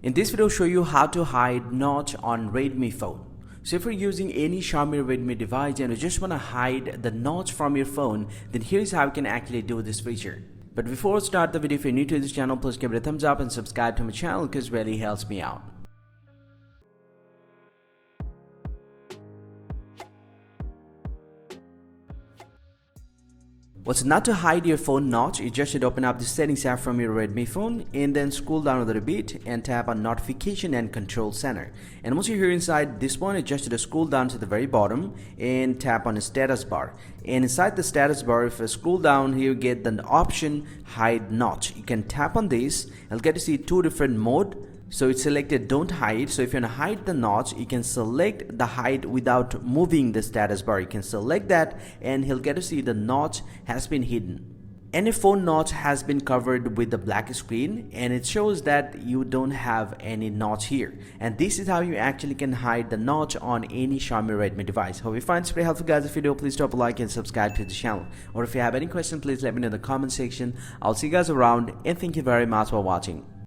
In this video, I'll show you how to hide notch on Redmi phone. So if you're using any Xiaomi Redmi device and you just want to hide the notch from your phone, then here's how you can actually do this feature. But before we start the video, if you're new to this channel, please give it a thumbs up and subscribe to my channel because it really helps me out. What's not to hide your phone notch, you just should open up the settings app from your Redmi phone and then scroll down a little bit and tap on notification and control center. And once you're here inside this one, you just should scroll down to the very bottom and tap on the status bar. And inside the status bar, if you scroll down here, you get the option hide notch. You can tap on this. You'll get to see two different modes. So it's selected don't hide. So if you want to hide the notch, you can select the hide without moving the status bar. You can select that and he'll get to see the notch has been hidden. Any phone notch has been covered with the black screen and it shows that you don't have any notch here. And this is how you actually can hide the notch on any Xiaomi Redmi device. Hope you find this very helpful, guys. If you do, please drop a like and subscribe to the channel. Or if you have any question, please let me know in the comment section. I'll see you guys around and thank you very much for watching.